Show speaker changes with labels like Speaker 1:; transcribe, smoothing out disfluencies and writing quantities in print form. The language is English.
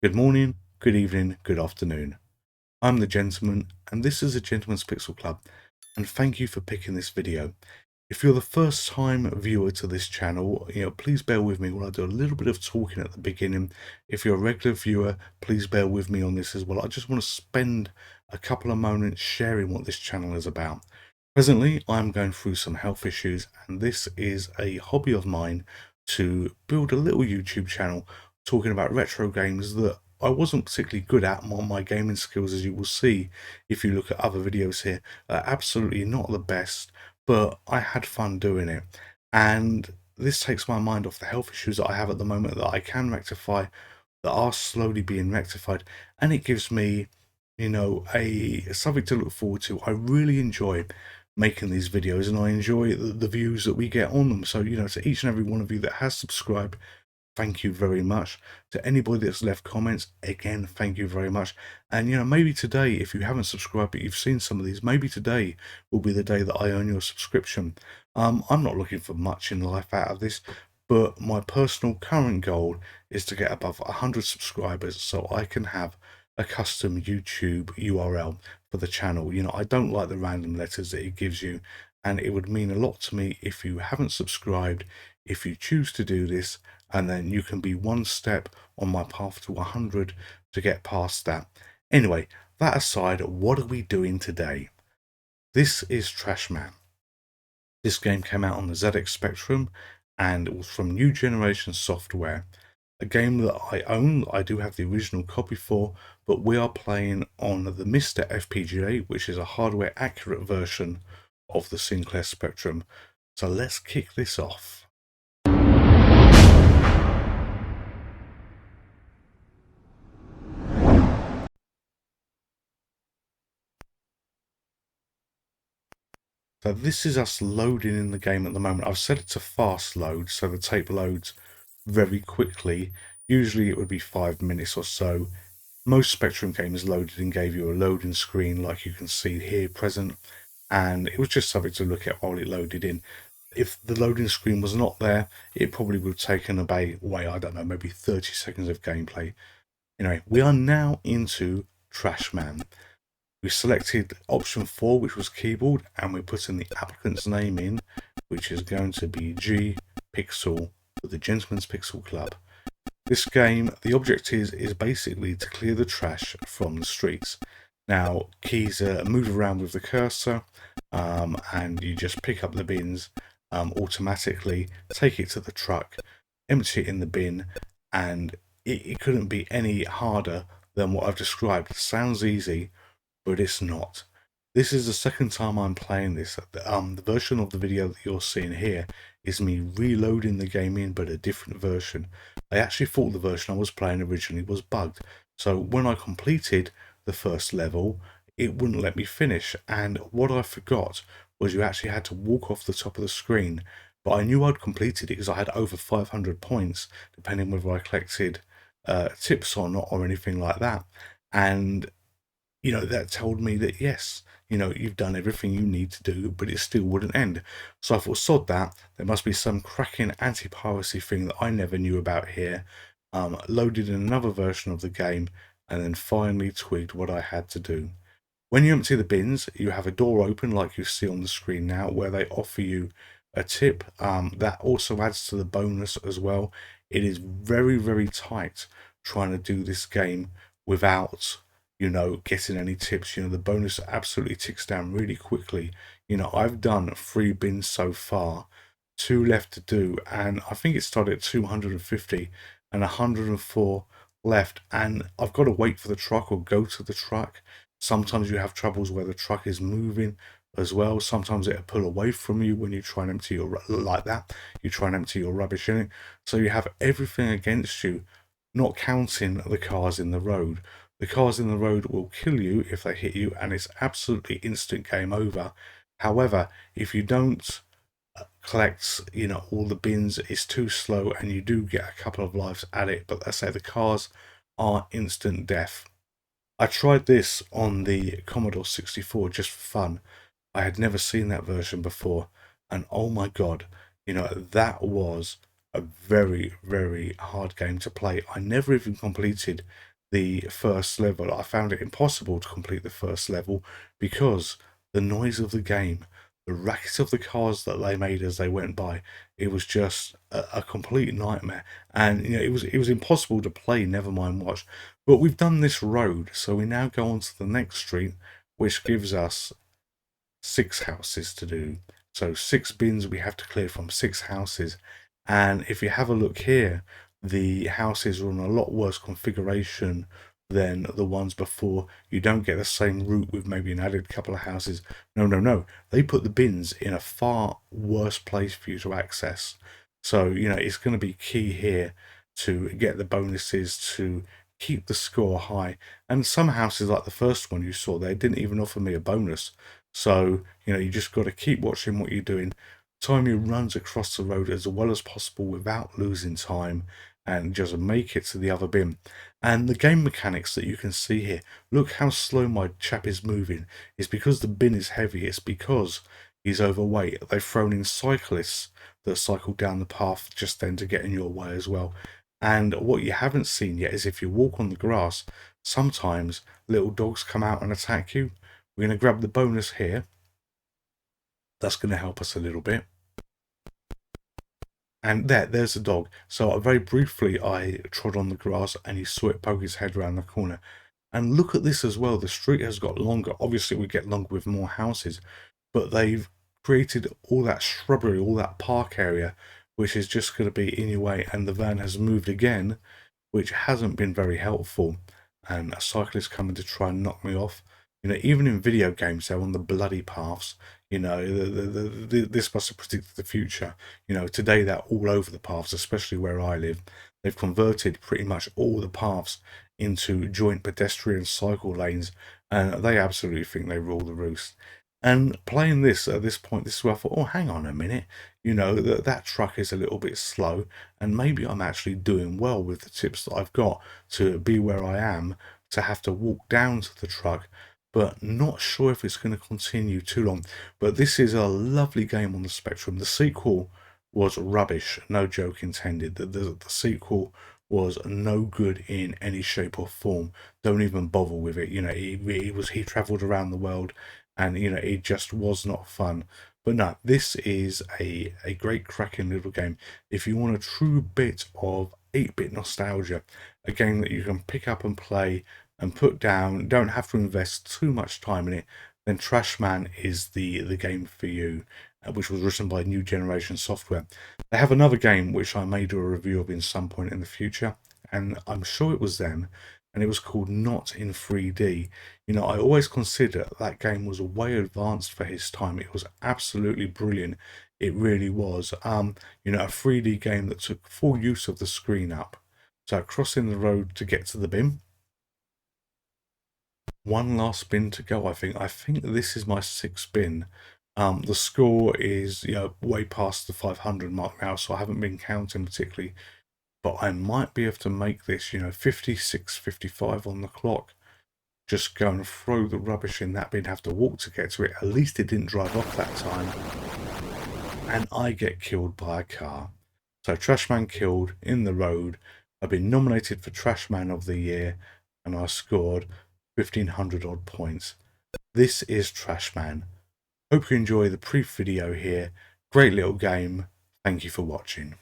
Speaker 1: Good morning, good evening, good afternoon. I'm the Gentleman, and this is the Gentleman's Pixel Club, and thank you for picking this video. If you're the first time viewer to this channel, please bear with me while I do a little bit of talking at the beginning. If you're a regular viewer, please bear with me on this as well. I just want to spend a couple of moments sharing what this channel is about. Presently, I'm going through some health issues, and this is a hobby of mine to build a little YouTube channel talking about retro games that I wasn't particularly good at. My gaming skills, as you will see if you look at other videos here, are absolutely not the best, but I had fun doing it. And this takes my mind off the health issues that I have at the moment that I can rectify, that are slowly being rectified, and it gives me, a something to look forward to. I really enjoy making these videos, and I enjoy the views that we get on them. So, to each and every one of you that has subscribed, thank you very much. To anybody that's left comments, again, thank you very much. And maybe today, if you haven't subscribed but you've seen some of these, maybe today will be the day that I earn your subscription. I'm not looking for much in life out of this, but my personal current goal is to get above 100 subscribers so I can have a custom YouTube URL for the channel. I don't like the random letters that it gives you, and it would mean a lot to me if you haven't subscribed, if you choose to do this, and then you can be one step on my path to 100 to get past that. Anyway, that aside, what are we doing today? This is Trashman. This game came out on the ZX Spectrum, and it was from New Generation Software. A game that I own. I do have the original copy for, but we are playing on the MiSTer FPGA, which is a hardware accurate version of the Sinclair Spectrum. So let's kick this off. So this is us loading in the game at the moment. I've set it to fast load, so the tape loads very quickly. Usually it would be 5 minutes or so. Most Spectrum games loaded and gave you a loading screen like you can see here present, and it was just something to look at while it loaded in. If the loading screen was not there, it probably would have taken away, I don't know, maybe 30 seconds of gameplay. Anyway, we are now into Trashman. We selected option 4, which was keyboard, and we're putting the applicant's name in, which is going to be G Pixel for the Gentleman's Pixel Club. This game, the object is basically to clear the trash from the streets. Now, keys move around with the cursor, and you just pick up the bins automatically, take it to the truck, empty it in the bin, and it couldn't be any harder than what I've described. It sounds easy, but it's not. This is the second time I'm playing this. The version of the video that you're seeing here is me reloading the game in, but a different version. I actually thought the version I was playing originally was bugged. So when I completed the first level, it wouldn't let me finish. And what I forgot was you actually had to walk off the top of the screen. But I knew I'd completed it because I had over 500 points, depending whether I collected tips or not or anything like that. And that told me that yes, you've done everything you need to do, but it still wouldn't end. So I thought, sod that, there must be some cracking anti-piracy thing that I never knew about here. Loaded in another version of the game, and then finally twigged what I had to do. When you empty the bins, you have a door open like you see on the screen now, where they offer you a tip. That also adds to the bonus as well. It is very, very tight trying to do this game without getting any tips. The bonus absolutely ticks down really quickly. I've done 3 bins so far, 2 left to do, and I think it started at 250 and 104 left, and I've got to wait for the truck or go to the truck. Sometimes you have troubles where the truck is moving as well. Sometimes it'll pull away from you when you try and empty your, like that, you try and empty your rubbish in it. So you have everything against you, not counting the cars in the road. The cars in the road will kill you if they hit you, and it's absolutely instant game over. However, if you don't collect, all the bins, it's too slow, and you do get a couple of lives at it. But let's say the cars are instant death. I tried this on the Commodore 64 just for fun. I had never seen that version before, and oh my god, that was a very, very hard game to play. I never even completed the first level. I found it impossible to complete the first level because the noise of the game, the racket of the cars that they made as they went by, it was just a complete nightmare. And you know, it was impossible to play, never mind watch. But we've done this road, so we now go on to the next street, which gives us 6 houses to do. So 6 bins we have to clear from 6 houses. And if you have a look here, the houses are on a lot worse configuration than the ones before. You don't get the same route with maybe an added couple of houses. No. They put the bins in a far worse place for you to access. So, you know, it's going to be key here to get the bonuses, to keep the score high. And some houses, like the first one you saw, they didn't even offer me a bonus. So, you know, you just got to keep watching what you're doing. Time your runs across the road as well as possible without losing time, and just make it to the other bin. And the game mechanics that you can see here, look how slow my chap is moving. It's because the bin is heavy. It's because he's overweight. They've thrown in cyclists that cycle down the path just then to get in your way as well. And what you haven't seen yet is if you walk on the grass, sometimes little dogs come out and attack you. We're going to grab the bonus here. That's going to help us a little bit. And there's the dog. So very briefly, I trod on the grass and you saw it poke his head around the corner. And look at this as well. The street has got longer. Obviously, we get longer with more houses. But they've created all that shrubbery, all that park area, which is just going to be in your way. And the van has moved again, which hasn't been very helpful. And a cyclist coming to try and knock me off. You know, even in video games, they're on the bloody paths. You know, this must have predicted the future. You know, today they're all over the paths, especially where I live. They've converted pretty much all the paths into joint pedestrian cycle lanes, and they absolutely think they rule the roost. And playing this at this point, this is where I thought, oh, hang on a minute. You know, that truck is a little bit slow, and maybe I'm actually doing well with the tips that I've got to be where I am, to have to walk down to the truck, but not sure if it's going to continue too long. But this is a lovely game on the Spectrum. The sequel was rubbish, no joke intended. The sequel was no good in any shape or form. Don't even bother with it. You know, he travelled around the world, and you know, it just was not fun. But no, this is a great cracking little game. If you want a true bit of 8-bit nostalgia, a game that you can pick up and play and put down, don't have to invest too much time in it, then Trashman is the game for you, which was written by New Generation Software. They have another game which I may do a review of in some point in the future, and I'm sure it was them, and it was called Not in 3D. You know, I always consider that game was way advanced for his time. It was absolutely brilliant. It really was. You know, a 3D game that took full use of the screen up. So crossing the road to get to the bin. One last spin to go, I think. I think this is my 6th spin. The score is, you know, way past the 500 mark now, so I haven't been counting particularly. But I might be able to make this, you know, 56, 55 on the clock. Just go and throw the rubbish in that bin, have to walk to get to it. At least it didn't drive off that time. And I get killed by a car. So Trashman killed in the road. I've been nominated for Trashman of the Year, and I scored 1,500 odd points. This is Trashman. Hope you enjoy the brief video here. Great little game. Thank you for watching.